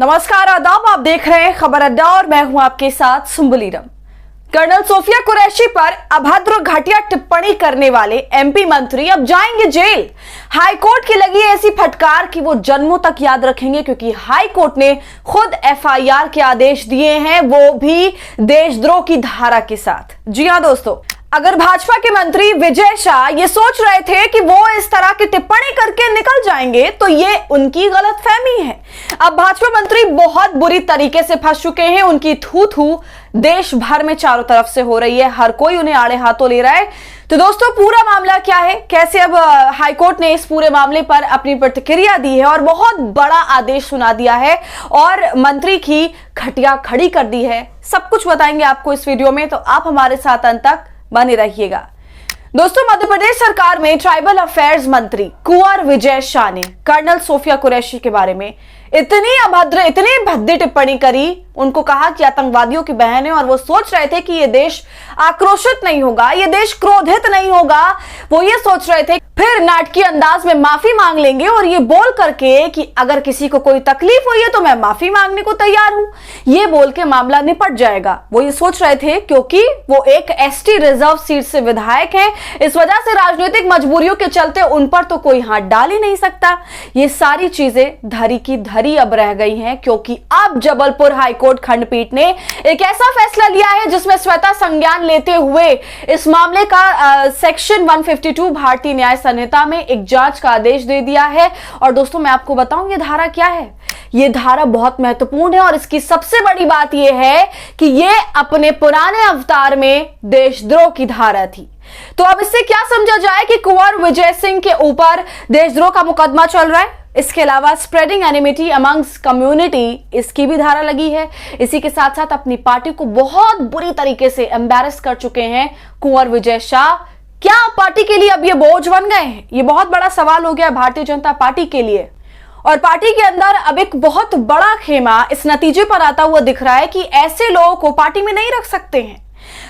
नमस्कार, आदाब। आप देख रहे हैं खबर अड्डा और मैं हूं आपके साथ सुंबुलीरम। कर्नल सोफिया कुरैशी पर अभद्र घटिया टिप्पणी करने वाले एमपी मंत्री अब जाएंगे जेल। हाईकोर्ट की लगी ऐसी फटकार कि वो जन्मों तक याद रखेंगे, क्योंकि हाईकोर्ट ने खुद एफआईआर के आदेश दिए हैं, वो भी देशद्रोह की धारा के साथ। जी हां दोस्तों, अगर भाजपा के मंत्री विजय शाह ये सोच रहे थे कि वो इस तरह की टिप्पणी करके निकल जाएंगे, तो ये उनकी गलतफहमी है। अब भाजपा मंत्री बहुत बुरी तरीके से फंस चुके हैं। उनकी थू थू देश भर में चारों तरफ से हो रही है, हर कोई उन्हें आड़े हाथों ले रहा है। तो दोस्तों, पूरा मामला क्या है, कैसे अब हाईकोर्ट ने इस पूरे मामले पर अपनी प्रतिक्रिया दी है और बहुत बड़ा आदेश सुना दिया है और मंत्री की खटिया खड़ी कर दी है, सब कुछ बताएंगे आपको इस वीडियो में। तो आप हमारे साथ अंत तक बने रहिएगा। दोस्तों, मध्य प्रदेश सरकार में ट्राइबल अफेयर्स मंत्री कुंवर विजय शाह ने कर्नल सोफिया कुरैशी के बारे में इतनी अभद्र, इतनी भद्दी टिप्पणी करी। उनको कहा कि आतंकवादियों की बहन है और वो सोच रहे थे कि ये देश आक्रोशित नहीं होगा, ये देश क्रोधित नहीं होगा। वो ये सोच रहे थे फिर नाटकीय अंदाज में माफी मांग लेंगे और ये बोल करके कि अगर किसी को कोई तकलीफ हुई है तो मैं माफी मांगने को तैयार हूं, ये बोल के मामला निपट जाएगा। वो ये सोच रहे थे क्योंकि वो एक एसटी रिजर्व सीट से विधायक हैं, इस वजह से राजनीतिक मजबूरियों के चलते उन पर तो कोई हाथ डाल ही नहीं सकता। ये सारी चीजें धरी की धरी अब रह गई हैं, क्योंकि अब जबलपुर हाईकोर्ट खंडपीठ ने एक ऐसा फैसला लिया है जिसमें स्वतः संज्ञान लेते हुए इस मामले का सेक्शन 152 भारतीय न्याय संहिता में एक जांच का आदेश दे दिया है। और दोस्तों, मैं आपको बताऊं ये धारा क्या है। ये धारा बहुत महत्वपूर्ण है और इसकी सबसे बड़ी बात यह है कि ये अपने पुराने अवतार में देशद्रोह की धारा थी। तो अब इससे क्या समझा जाए कि कुंवर विजय सिंह के ऊपर देशद्रोह का मुकदमा चल रहा है। इसके अलावा स्प्रेडिंग एनिमिटी अमंग्स कम्युनिटी, इसकी भी धारा लगी है। इसी के साथ साथ अपनी पार्टी को बहुत बुरी तरीके से एम्बैरस कर चुके हैं कुंवर विजय शाह। क्या पार्टी के लिए अब ये बोझ बन गए हैं? ये बहुत बड़ा सवाल हो गया भारतीय जनता पार्टी के लिए। और पार्टी के अंदर अब एक बहुत बड़ा खेमा इस नतीजे पर आता हुआ दिख रहा है कि ऐसे लोगों को पार्टी में नहीं रख सकते हैं।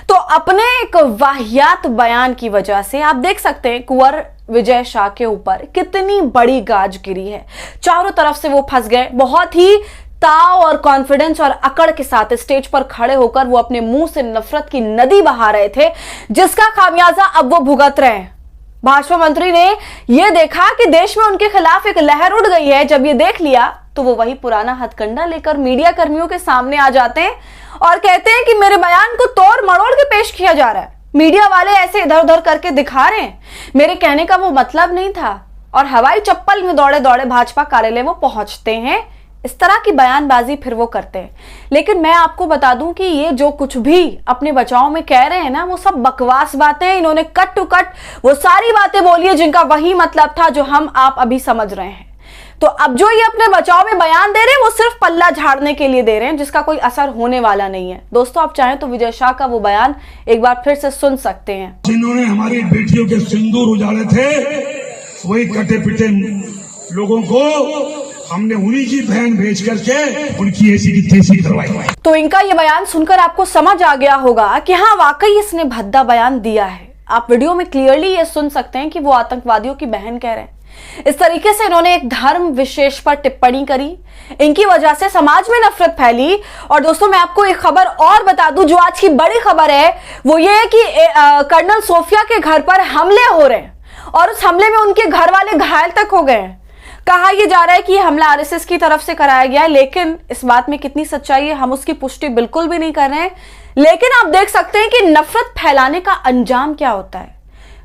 तो अपने एक वाहियात बयान की वजह से आप देख सकते हैं कुंवर विजय शाह के ऊपर कितनी बड़ी गाज गिरी है। चारों तरफ से वो फंस गए। बहुत ही ताव और कॉन्फिडेंस और अकड़ के साथ स्टेज पर खड़े होकर वो अपने मुंह से नफरत की नदी बहा रहे थे, जिसका खामियाजा अब वो भुगत रहे हैं। भाजपा मंत्री ने यह देखा कि देश में उनके खिलाफ एक लहर उठ गई है। जब ये देख लिया तो वो वही पुराना हथकंडा लेकर मीडिया कर्मियों के सामने आ जाते हैं और कहते हैं कि मेरे बयान को तोड़ मरोड़ के पेश किया जा रहा है, मीडिया वाले ऐसे इधर उधर करके दिखा रहे हैं, मेरे कहने का वो मतलब नहीं था। और हवाई चप्पल में दौड़े दौड़े भाजपा कार्यालय वो पहुंचते हैं। इस तरह की बयानबाजी फिर वो करते हैं। लेकिन मैं आपको बता दूं कि ये जो कुछ भी अपने बचाव में कह रहे हैं ना, वो सब बकवास बातें हैं। इन्होंने कट टू कट वो सारी बातें बोली है जिनका वही मतलब था जो हम आप अभी समझ रहे हैं। तो अब जो ये अपने बचाव में बयान दे रहे हैं वो सिर्फ पल्ला झाड़ने के लिए दे रहे हैं, जिसका कोई असर होने वाला नहीं है। दोस्तों, आप चाहें तो विजय शाह का वो बयान एक बार फिर से सुन सकते हैं। जिन्होंने हमारी बेटियों के सिंदूर उजाड़े थे, वही कटे पिटे लोगों को हमने उन्हीं की बहन भेज करके उनकी ऐसी की तैसी करवाई। तो इनका ये बयान सुनकर आपको समझ आ गया होगा कि हाँ, वाकई इसने भद्दा बयान दिया है। आप वीडियो में क्लियरली ये सुन सकते हैं कि वो आतंकवादियों की बहन कह रहे हैं। इस तरीके से इन्होंने एक धर्म विशेष पर टिप्पणी करी, इनकी वजह से समाज में नफरत फैली। और दोस्तों, मैं आपको एक खबर और बता दूं, जो आज की बड़ी खबर है वो ये है कि कर्नल सोफिया के घर पर हमले हो रहे हैं और उस हमले में उनके घर वाले घायल तक हो गए हैं। कहा यह जा रहा है कि हमला आरएसएस की तरफ से कराया गया है, लेकिन इस बात में कितनी सच्चाई है हम उसकी पुष्टि बिल्कुल भी नहीं कर रहे हैं। लेकिन आप देख सकते हैं कि नफरत फैलाने का अंजाम क्या होता है।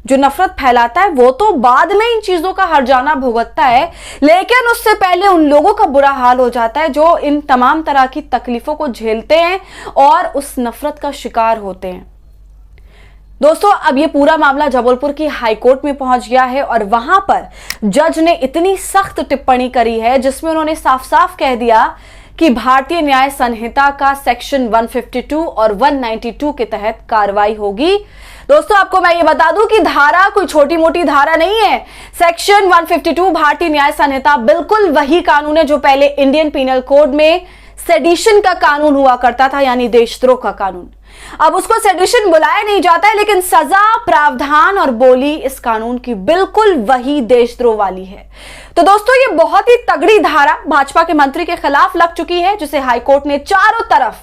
जो नफरत फैलाता है वो तो बाद में इन चीजों का हर्जाना भुगतता है, लेकिन उससे पहले उन लोगों का बुरा हाल हो जाता है जो इन तमाम तरह की तकलीफों को झेलते हैं और उस नफरत का शिकार होते हैं। दोस्तों, अब ये पूरा मामला जबलपुर की हाईकोर्ट में पहुंच गया है और वहां पर जज ने इतनी सख्त टिप्पणी करी है जिसमें उन्होंने साफ साफ कह दिया कि भारतीय न्याय संहिता का सेक्शन 152 और 192 के तहत कार्रवाई होगी। दोस्तों, आपको मैं ये बता दूं कि धारा कोई छोटी मोटी धारा नहीं है। सेक्शन 152 भारतीय न्याय संहिता बिल्कुल वही कानून है जो पहले इंडियन पीनल कोड में सेडिशन का कानून हुआ करता था, यानी देशद्रोह का कानून। अब उसको सेडिशन बुलाया नहीं जाता है, लेकिन सजा, प्रावधान और बोली इस कानून की बिल्कुल वही देशद्रोह वाली है। तो दोस्तों, ये बहुत ही तगड़ी धारा भाजपा के मंत्री के खिलाफ लग चुकी है, जिसे हाईकोर्ट ने चारों तरफ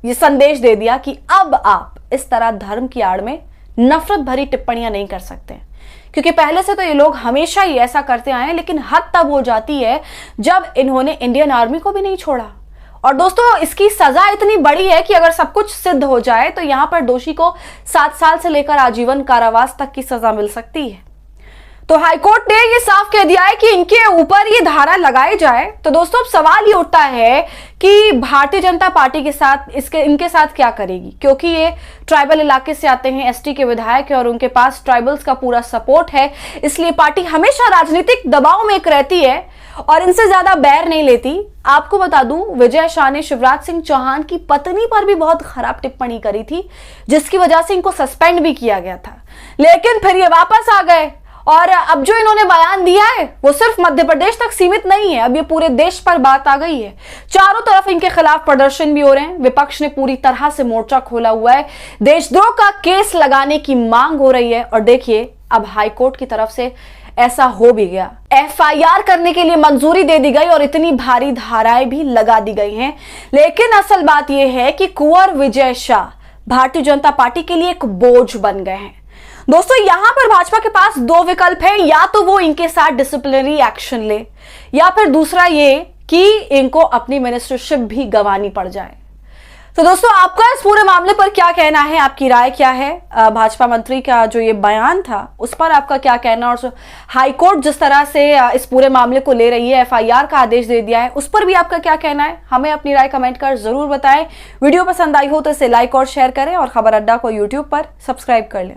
ये संदेश दे दिया कि अब आप इस तरह धर्म की आड़ में नफरत भरी टिप्पणियां नहीं कर सकते, क्योंकि पहले से तो ये लोग हमेशा ही ऐसा करते आए हैं, लेकिन हद तब हो जाती है जब इन्होंने इंडियन आर्मी को भी नहीं छोड़ा। और दोस्तों, इसकी सजा इतनी बड़ी है कि अगर सब कुछ सिद्ध हो जाए तो यहां पर दोषी को 7 साल से लेकर आजीवन कारावास तक की सजा मिल सकती है। तो हाईकोर्ट ने ये साफ कह दिया है कि इनके ऊपर ये धारा लगाई जाए। तो दोस्तों, अब सवाल ये उठता है कि भारतीय जनता पार्टी के साथ इनके साथ क्या करेगी, क्योंकि ये ट्राइबल इलाके से आते हैं, एसटी के विधायक है और उनके पास ट्राइबल्स का पूरा सपोर्ट है, इसलिए पार्टी हमेशा राजनीतिक दबाव में एक रहती है और इनसे ज्यादा बैर नहीं लेती। आपको बता दूं, विजय शाह ने शिवराज सिंह चौहान की पत्नी पर भी बहुत खराब टिप्पणी करी थी, जिसकी वजह से इनको सस्पेंड भी किया गया था, लेकिन फिर ये वापस आ गए। और अब जो इन्होंने बयान दिया है वो सिर्फ मध्य प्रदेश तक सीमित नहीं है, अब ये पूरे देश पर बात आ गई है। चारों तरफ इनके खिलाफ प्रदर्शन भी हो रहे हैं, विपक्ष ने पूरी तरह से मोर्चा खोला हुआ है, देशद्रोह का केस लगाने की मांग हो रही है। और देखिए, अब हाईकोर्ट की तरफ से ऐसा हो भी गया, एफआईआर करने के लिए मंजूरी दे दी गई और इतनी भारी धाराएं भी लगा दी गई हैं। लेकिन असल बात यह है कि कुंवर विजय शाह भारतीय जनता पार्टी के लिए एक बोझ बन गए हैं। दोस्तों, यहां पर भाजपा के पास 2 विकल्प है, या तो वो इनके साथ डिसिप्लिनरी एक्शन ले, या फिर दूसरा ये कि इनको अपनी मिनिस्टरशिप भी गंवानी पड़ जाए। तो दोस्तों, आपका इस पूरे मामले पर क्या कहना है, आपकी राय क्या है? भाजपा मंत्री का जो ये बयान था उस पर आपका क्या कहना, और हाईकोर्ट जिस तरह से इस पूरे मामले को ले रही है, एफआईआर का आदेश दे दिया है, उस पर भी आपका क्या कहना है? हमें अपनी राय कमेंट कर जरूर बताएं। वीडियो पसंद आई हो तो इसे लाइक और शेयर करें और खबर अड्डा को यूट्यूब पर सब्सक्राइब कर लें।